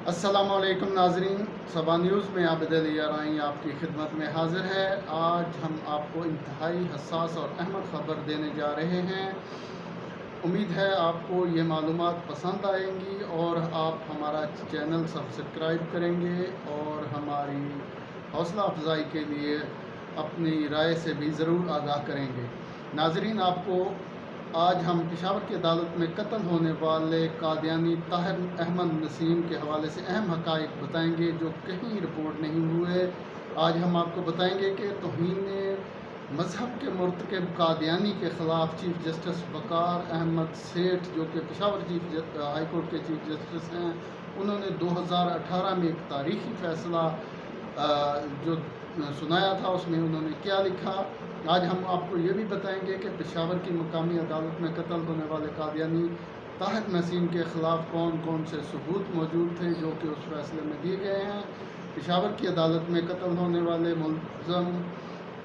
السلام علیکم ناظرین، صبا نیوز میں عابد علی یارائیں آپ کی خدمت میں حاضر ہے۔ آج ہم آپ کو انتہائی حساس اور اہم خبر دینے جا رہے ہیں۔ امید ہے آپ کو یہ معلومات پسند آئیں گی اور آپ ہمارا چینل سبسکرائب کریں گے اور ہماری حوصلہ افزائی کے لیے اپنی رائے سے بھی ضرور آگاہ کریں گے۔ ناظرین، آپ کو آج ہم پشاور کی عدالت میں قتل ہونے والے قادیانی طاہر احمد نسیم کے حوالے سے اہم حقائق بتائیں گے جو کہیں رپورٹ نہیں ہوئے۔ آج ہم آپ کو بتائیں گے کہ توہین مذہب کے مرتکب قادیانی کے خلاف چیف جسٹس وقار احمد سیٹھ، جو کہ پشاور ہائی کورٹ کے چیف جسٹس ہیں، انہوں نے 2018 میں ایک تاریخی فیصلہ جو سنایا تھا، اس میں انہوں نے کیا لکھا۔ آج ہم آپ کو یہ بھی بتائیں گے کہ پشاور کی مقامی عدالت میں قتل ہونے والے قادیانی طاہر نسیم کے خلاف کون کون سے ثبوت موجود تھے جو کہ اس فیصلے میں دیے گئے ہیں۔ پشاور کی عدالت میں قتل ہونے والے ملزم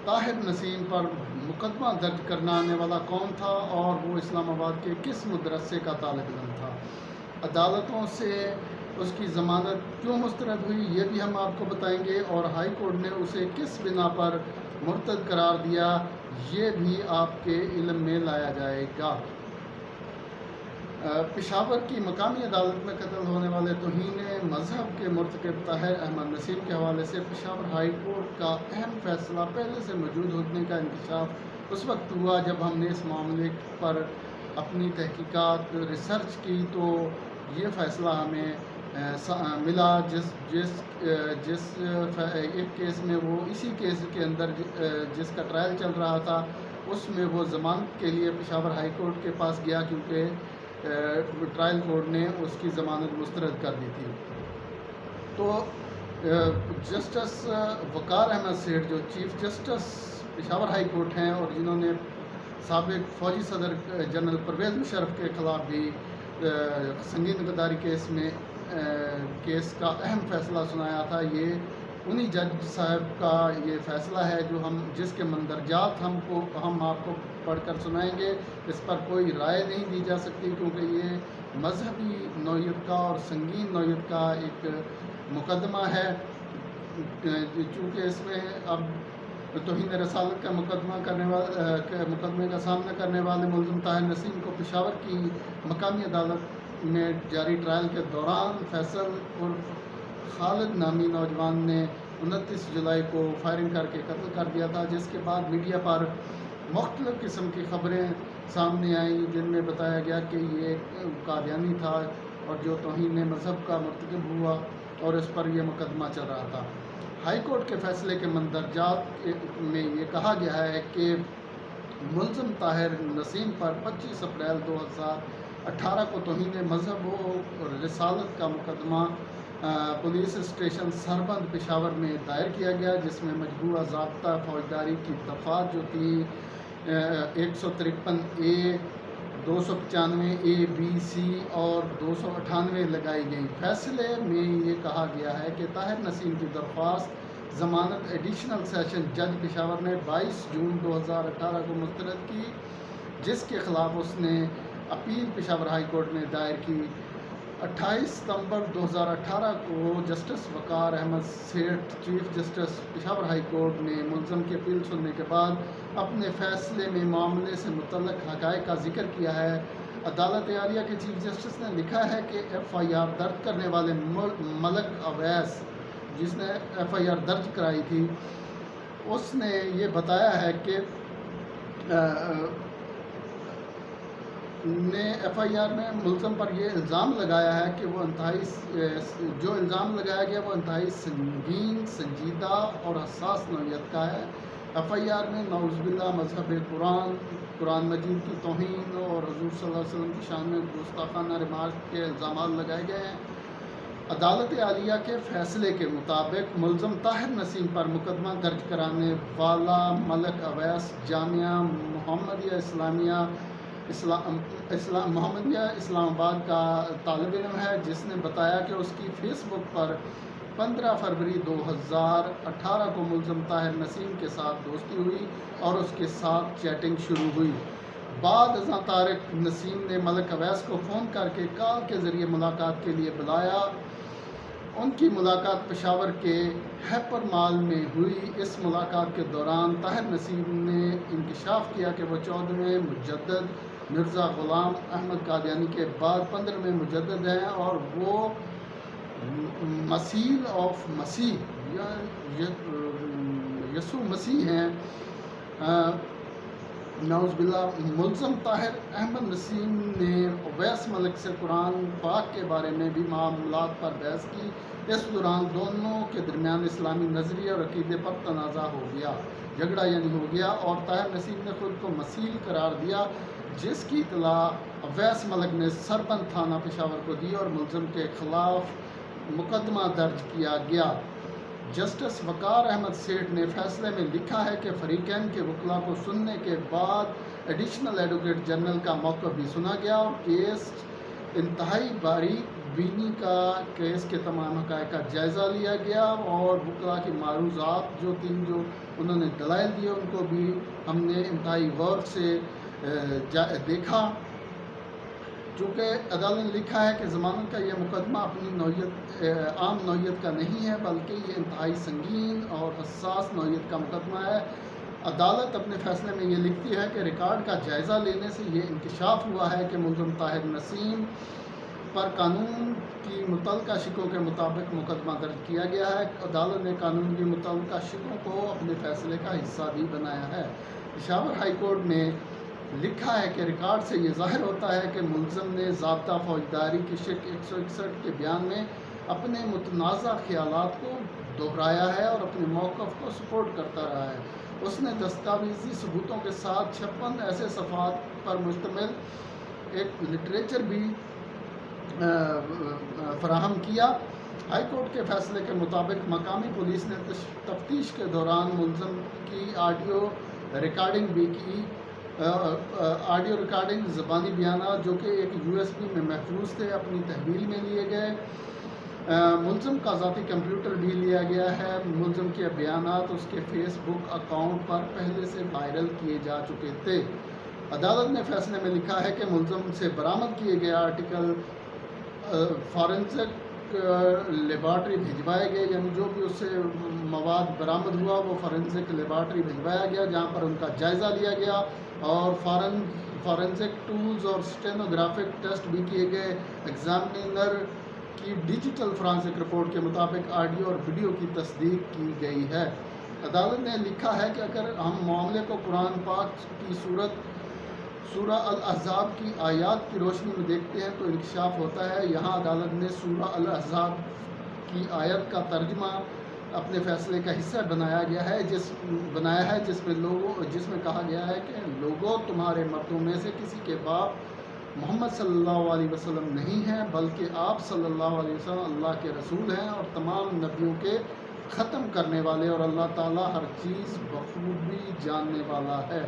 طاہر نسیم پر مقدمہ درج کرنے والا کون تھا اور وہ اسلام آباد کے کس مدرسے کا طالب علم تھا۔ عدالتوں سے اس کی ضمانت کیوں مسترد ہوئی، یہ بھی ہم آپ کو بتائیں گے، اور ہائی کورٹ نے اسے کس بنا پر مرتد قرار دیا، یہ بھی آپ کے علم میں لایا جائے گا۔ پشاور کی مقامی عدالت میں قتل ہونے والے توہین مذہب کے مرتکب طاہر احمد نسیم کے حوالے سے پشاور ہائی کورٹ کا اہم فیصلہ پہلے سے موجود ہونے کا انکشاف اس وقت ہوا جب ہم نے اس معاملے پر اپنی تحقیقات ریسرچ کی تو یہ فیصلہ ہمیں ملا جس ایک کیس میں وہ اسی کیس کے اندر جس کا ٹرائل چل رہا تھا، اس میں وہ ضمانت کے لیے پشاور ہائی کورٹ کے پاس گیا کیونکہ ٹرائل کورٹ نے اس کی ضمانت مسترد کر دی تھی۔ تو جسٹس وقار احمد سیٹھ جو chief justice Peshawar high court ہیں اور جنہوں نے سابق فوجی صدر جنرل پرویز مشرف کے خلاف بھی سنگین غداری کیس کا اہم فیصلہ سنایا تھا، یہ انہی جج صاحب کا یہ فیصلہ ہے جو جس کے مندرجات ہم آپ کو پڑھ کر سنائیں گے۔ اس پر کوئی رائے نہیں دی جا سکتی کیونکہ یہ مذہبی نوعیت کا اور سنگین نوعیت کا ایک مقدمہ ہے، چونکہ اس میں اب توہین رسالت کا مقدمے کا سامنا کرنے والے ملزم طاہر نسیم کو پشاور کی مقامی عدالت میں جاری ٹرائل کے دوران فیصل عرف خالد نامی نوجوان نے 29 جولائی کو فائرنگ کر کے قتل کر دیا تھا، جس کے بعد میڈیا پر مختلف قسم کی خبریں سامنے آئیں جن میں بتایا گیا کہ یہ قادیانی تھا اور جو توہین مذہب کا مرتکب ہوا اور اس پر یہ مقدمہ چل رہا تھا۔ ہائی کورٹ کے فیصلے کے مندرجات میں یہ کہا گیا ہے کہ ملزم طاہر نسیم پر 25 اپریل 2018 کو توہین مذہب و رسالت کا مقدمہ پولیس اسٹیشن سربند پشاور میں دائر کیا گیا، جس میں مجموعہ ضابطہ فوجداری کی دفعات جو تھی 153A، 295A، B، C اور 298 لگائی گئی۔ فیصلے میں یہ کہا گیا ہے کہ طاہر نسیم کی درخواست ضمانت ایڈیشنل سیشن جج پشاور نے 22 جون 2018 کو مسترد کی، جس کے خلاف اس نے اپیل پشاور ہائی کورٹ میں دائر کی۔ 28 ستمبر 2018 کو justice Waqar Ahmed Seth chief justice Peshawar high court نے ملزم کی اپیل سننے کے بعد اپنے فیصلے میں معاملے سے متعلق حقائق کا ذکر کیا ہے۔ عدالت عالیہ کے چیف جسٹس نے لکھا ہے کہ FIR درج کرنے والے ملک اویس، جس نے FIR درج کرائی تھی، اس نے یہ بتایا ہے کہ نے FIR میں ملزم پر یہ الزام لگایا ہے کہ وہ انتہائی سنگین، سنجیدہ اور حساس نوعیت کا ہے۔ FIR میں نعوذ باللہ مذہب قرآن مجید کی توہین اور حضور صلی اللہ علیہ وسلم کی شان میں گستاخانہ ریمارک کے الزامات لگائے گئے ہیں۔ عدالت عالیہ کے فیصلے کے مطابق ملزم طاہر نسیم پر مقدمہ درج کرانے والا ملک اویس جامعہ محمدیہ اسلام آباد کا طالب علم ہے، جس نے بتایا کہ اس کی فیس بک پر 15 فروری 2018 کو ملزم طاہر نسیم کے ساتھ دوستی ہوئی اور اس کے ساتھ چیٹنگ شروع ہوئی۔ بعد ازاں طارق نسیم نے ملک اویس کو فون کر کے کال کے ذریعے ملاقات کے لیے بلایا ان کی ملاقات پشاور کے ہیپر مال میں ہوئی۔ اس ملاقات کے دوران طاہر نسیم نے انکشاف کیا کہ وہ 14ویں مجدد مرزا غلام احمد قادیانی کے بعد 15ویں مجدد ہیں اور وہ مسیل آف مسیح یا یسوع مسیح ہیں۔ نعوذ باللہ۔ ملزم طاہر احمد نسیم نے اویس ملک سے قرآن پاک کے بارے میں بھی معاملات پر بحث کی۔ اس دوران دونوں کے درمیان اسلامی نظریے اور عقیدے پر تنازع ہو گیا، جھگڑا ہو گیا، اور طاہر نسیم نے خود کو مسیل قرار دیا، جس کی اطلاع اویس ملک نے سربند تھانہ پشاور کو دی اور ملزم کے خلاف مقدمہ درج کیا گیا۔ جسٹس وقار احمد سیٹھ نے فیصلے میں لکھا ہے کہ فریقین کے وکلاء کو سننے کے بعد ایڈیشنل ایڈوکیٹ جنرل کا موقف بھی سنا گیا اور کیس انتہائی باریک بینی کا کیس کے تمام حقائق کا جائزہ لیا گیا اور وکلاء کی معروضات جو انہوں نے دلائل دیے ان کو بھی ہم نے انتہائی غور سے دیکھا۔ چونکہ عدالت نے لکھا ہے کہ ضمانت کا یہ مقدمہ اپنی عام نوعیت کا نہیں ہے بلکہ یہ انتہائی سنگین اور حساس نوعیت کا مقدمہ ہے۔ عدالت اپنے فیصلے میں یہ لکھتی ہے کہ ریکارڈ کا جائزہ لینے سے یہ انکشاف ہوا ہے کہ ملزم طاہر نسیم پر قانون کی متعلقہ شقوں کے مطابق مقدمہ درج کیا گیا ہے۔ عدالت نے قانون کی متعلقہ شقوں کو اپنے فیصلے کا حصہ بھی بنایا ہے۔ پشاور ہائی کورٹ نے لکھا ہے کہ ریکارڈ سے یہ ظاہر ہوتا ہے کہ ملزم نے ضابطہ فوجداری کی شق 161 کے بیان میں اپنے متنازع خیالات کو دہرایا ہے اور اپنے موقف کو سپورٹ کرتا رہا ہے۔ اس نے دستاویزی ثبوتوں کے ساتھ 56 ایسے صفحات پر مشتمل ایک لٹریچر بھی فراہم کیا۔ ہائی کورٹ کے فیصلے کے مطابق مقامی پولیس نے تفتیش کے دوران ملزم کی آڈیو ریکارڈنگ بھی کی۔ آڈیو ریکارڈنگ زبانی بیانات جو کہ ایک USB میں محفوظ تھے اپنی تحویل میں لیے گئے۔ ملزم کا ذاتی کمپیوٹر بھی لیا گیا ہے۔ ملزم کے بیانات اس کے فیس بک اکاؤنٹ پر پہلے سے وائرل کیے جا چکے تھے۔ عدالت نے فیصلے میں لکھا ہے کہ ملزم سے برآمد کیے گئے آرٹیکل فارنسک لیبارٹری بھجوائے گئے، یعنی جو بھی اس سے مواد برآمد ہوا وہ فارنسک لیبارٹری بھجوایا گیا جہاں پر ان کا جائزہ لیا گیا اور فارنسک ٹولز اور اسٹینوگرافک ٹیسٹ بھی کیے گئے۔ ایگزامینر کی ڈیجیٹل فرانسک رپورٹ کے مطابق آڈیو اور ویڈیو کی تصدیق کی گئی ہے۔ عدالت نے لکھا ہے کہ اگر ہم معاملے کو قرآن پاک کی سورہ الاحزاب کی آیات کی روشنی میں دیکھتے ہیں تو انکشاف ہوتا ہے۔ یہاں عدالت نے سورہ الاحزاب کی آیت کا ترجمہ اپنے فیصلے کا حصہ بنایا ہے جس میں کہا گیا ہے کہ لوگوں تمہارے مردوں میں سے کسی کے باپ محمد صلی اللہ علیہ وسلم نہیں ہیں بلکہ آپ صلی اللہ علیہ وسلم اللہ کے رسول ہیں اور تمام نبیوں کے ختم کرنے والے اور اللہ تعالیٰ ہر چیز بخوبی جاننے والا ہے۔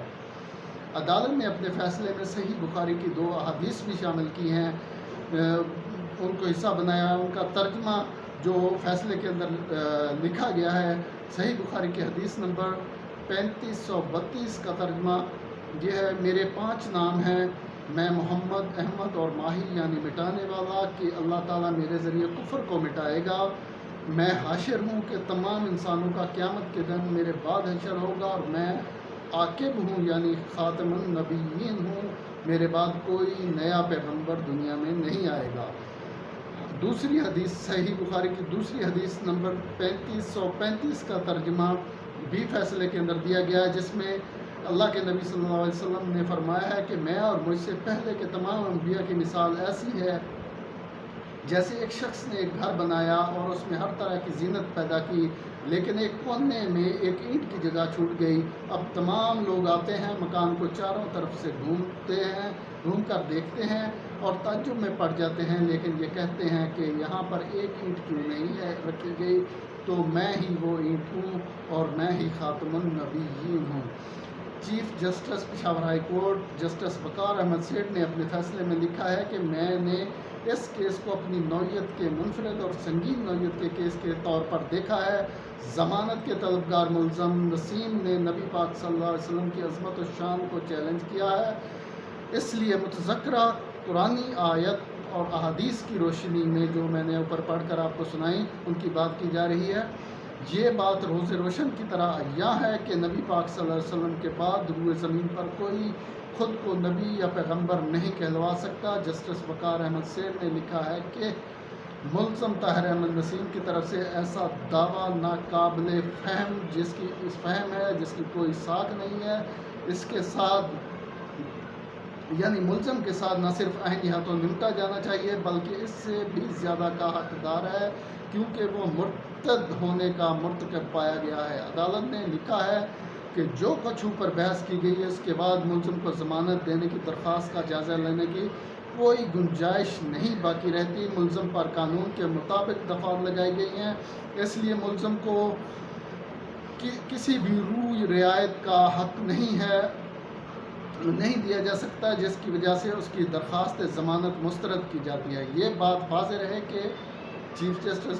عدالت نے اپنے فیصلے میں صحیح بخاری کی 2 احادیث بھی شامل کی ہیں، ان کو حصہ بنایا۔ ان کا ترجمہ جو فیصلے کے اندر لکھا گیا ہے، صحیح بخاری کی حدیث نمبر 3532 کا ترجمہ یہ ہے: میرے 5 نام ہیں، میں محمد، احمد اور ماہی یعنی مٹانے والا، کہ اللہ تعالیٰ میرے ذریعے کفر کو مٹائے گا۔ میں حاشر ہوں کہ تمام انسانوں کا قیامت کے دن میرے بعد حشر ہوگا اور میں عاقب ہوں یعنی خاتم النبیین ہوں، میرے بعد کوئی نیا پیغمبر دنیا میں نہیں آئے گا۔ دوسری حدیث صحیح بخاری کی دوسری حدیث نمبر 3535 کا ترجمہ بھی فیصلے کے اندر دیا گیا ہے، جس میں اللہ کے نبی صلی اللہ علیہ وسلم نے فرمایا ہے کہ میں اور مجھ سے پہلے کے تمام انبیاء کی مثال ایسی ہے جیسے ایک شخص نے ایک گھر بنایا اور اس میں ہر طرح کی زینت پیدا کی، لیکن ایک کونے میں ایک اینٹ کی جگہ چھوٹ گئی۔ اب تمام لوگ آتے ہیں، مکان کو چاروں طرف سے گھوم کر دیکھتے ہیں اور تعجب میں پڑ جاتے ہیں، لیکن یہ کہتے ہیں کہ یہاں پر ایک اینٹ کیوں نہیں رکھی گئی؟ تو میں ہی وہ اینٹ ہوں اور میں ہی خاتم النبیین ہوں۔ Chief justice Peshawar high court justice Waqar Ahmed Seth نے اپنے فیصلے میں لکھا ہے کہ میں نے اس کیس کو اپنی نوعیت کے منفرد اور سنگین نوعیت کے کیس کے طور پر دیکھا ہے۔ ضمانت کے طلبگار ملزم نسیم نے نبی پاک صلی اللہ علیہ وسلم کی عظمت و شان کو چیلنج کیا ہے، اس لیے متذکرہ قرآنی آیت اور احادیث کی روشنی میں جو میں نے اوپر پڑھ کر آپ کو سنائی ان کی بات کی جا رہی ہے۔ یہ بات روز روشن کی طرح عیاں ہے کہ نبی پاک صلی اللہ علیہ وسلم کے بعد روئے زمین پر کوئی خود کو نبی یا پیغمبر نہیں کہلوا سکتا۔ جسٹس وقار احمد سیٹھ نے لکھا ہے کہ ملزم طاہر احمد نسیم کی طرف سے ایسا دعویٰ ناقابل فہم جس کی کوئی ساکھ نہیں ہے، اس کے ساتھ یعنی ملزم کے ساتھ نہ صرف عینی ہاتھوں نمٹا جانا چاہیے بلکہ اس سے بھی زیادہ کا حقدار ہے، کیونکہ وہ مرتد ہونے کا مرتکب پایا گیا ہے۔ عدالت نے لکھا ہے کہ جو کچھ اوپر بحث کی گئی ہے اس کے بعد ملزم کو ضمانت دینے کی درخواست کا جائزہ لینے کی کوئی گنجائش نہیں باقی رہتی۔ ملزم پر قانون کے مطابق دفعات لگائی گئی ہیں، اس لیے ملزم کو کسی بھی روی رعایت کا حق نہیں دیا جا سکتا، جس کی وجہ سے اس کی درخواست ضمانت مسترد کی جاتی ہے۔ یہ بات واضح رہے کہ چیف جسٹس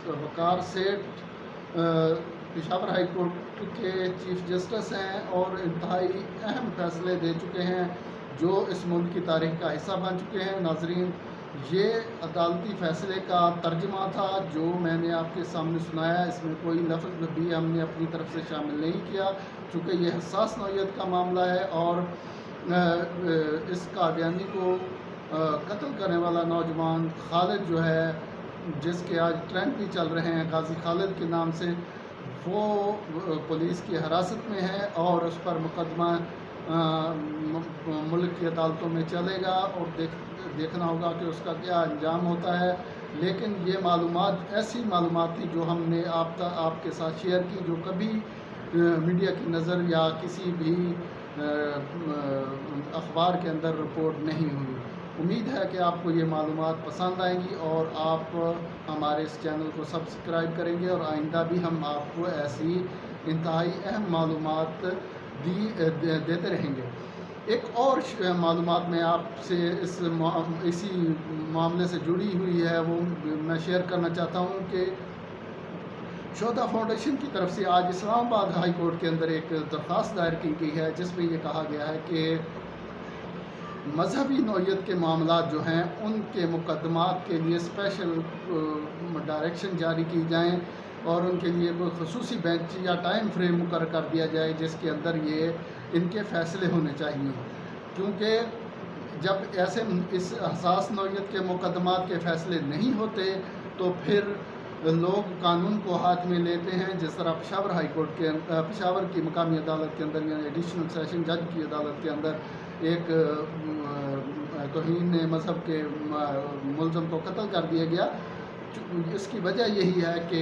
وقار سیٹھ پشاور ہائی کورٹ کے چیف جسٹس ہیں اور انتہائی اہم فیصلے دے چکے ہیں جو اس ملک کی تاریخ کا حصہ بن چکے ہیں۔ ناظرین، یہ عدالتی فیصلے کا ترجمہ تھا جو میں نے آپ کے سامنے سنایا۔ اس میں کوئی لفظ بھی ہم نے اپنی طرف سے شامل نہیں کیا، چونکہ یہ حساس نوعیت کا معاملہ ہے اور اس قادیانی کو قتل کرنے والا نوجوان خالد جو ہے، جس کے آج ٹرینڈ بھی چل رہے ہیں غازی خالد کے نام سے، وہ پولیس کی حراست میں ہے اور اس پر مقدمہ ملک کی عدالتوں میں چلے گا اور دیکھنا ہوگا کہ اس کا کیا انجام ہوتا ہے۔ لیکن یہ معلومات ایسی معلومات تھی جو ہم نے آپ کے ساتھ شیئر کی، جو کبھی میڈیا کی نظر یا کسی بھی اخبار کے اندر رپورٹ نہیں ہوئی۔ امید ہے کہ آپ کو یہ معلومات پسند آئیں گی اور آپ ہمارے اس چینل کو سبسکرائب کریں گے اور آئندہ بھی ہم آپ کو ایسی انتہائی اہم معلومات دیتے رہیں گے۔ ایک اور معلومات میں آپ سے اسی معاملے سے جڑی ہوئی ہے، وہ میں شیئر کرنا چاہتا ہوں کہ شہداء فاؤنڈیشن کی طرف سے آج اسلام آباد ہائی کورٹ کے اندر ایک درخواست دائر کی گئی ہے جس میں یہ کہا گیا ہے کہ مذہبی نوعیت کے معاملات جو ہیں ان کے مقدمات کے لیے اسپیشل ڈائریکشن جاری کی جائیں اور ان کے لیے کوئی خصوصی بینچ یا ٹائم فریم مقرر کر دیا جائے جس کے اندر ان کے فیصلے ہونے چاہیے، کیونکہ جب ایسے اس حساس نوعیت کے مقدمات کے فیصلے نہیں ہوتے تو پھر لوگ قانون کو ہاتھ میں لیتے ہیں، جس طرح پشاور ہائی کورٹ کے پشاور کی مقامی عدالت کے اندر یعنی ایڈیشنل سیشن جج کی عدالت کے اندر ایک توہین مذہب کے ملزم کو قتل کر دیا گیا۔ اس کی وجہ یہی ہے کہ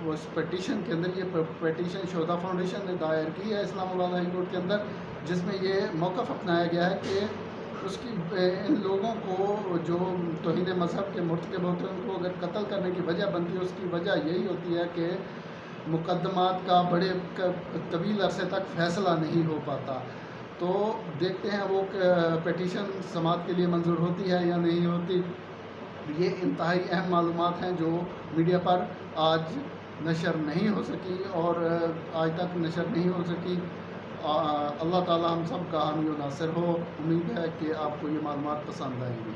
اس پٹیشن کے اندر، یہ پٹیشن شہداء فاؤنڈیشن نے دائر کی ہے اسلام آباد ہائی کورٹ کے اندر، جس میں یہ موقف اپنایا گیا ہے کہ ان لوگوں کو جو توہین مذہب کے مرتکب ہوتے ہیں ان کو اگر قتل کرنے کی وجہ بنتی ہے، اس کی وجہ یہی ہوتی ہے کہ مقدمات کا بڑے طویل عرصے تک فیصلہ نہیں ہو پاتا۔ تو دیکھتے ہیں وہ پٹیشن سماعت کے لیے منظور ہوتی ہے یا نہیں ہوتی۔ یہ انتہائی اہم معلومات ہیں جو میڈیا پر آج نشر نہیں ہو سکی اور آج تک نشر نہیں ہو سکی۔ اللہ تعالی ہم سب کا حامی و ناصر ہو۔ امید ہے کہ آپ کو یہ معلومات پسند آئیں گی۔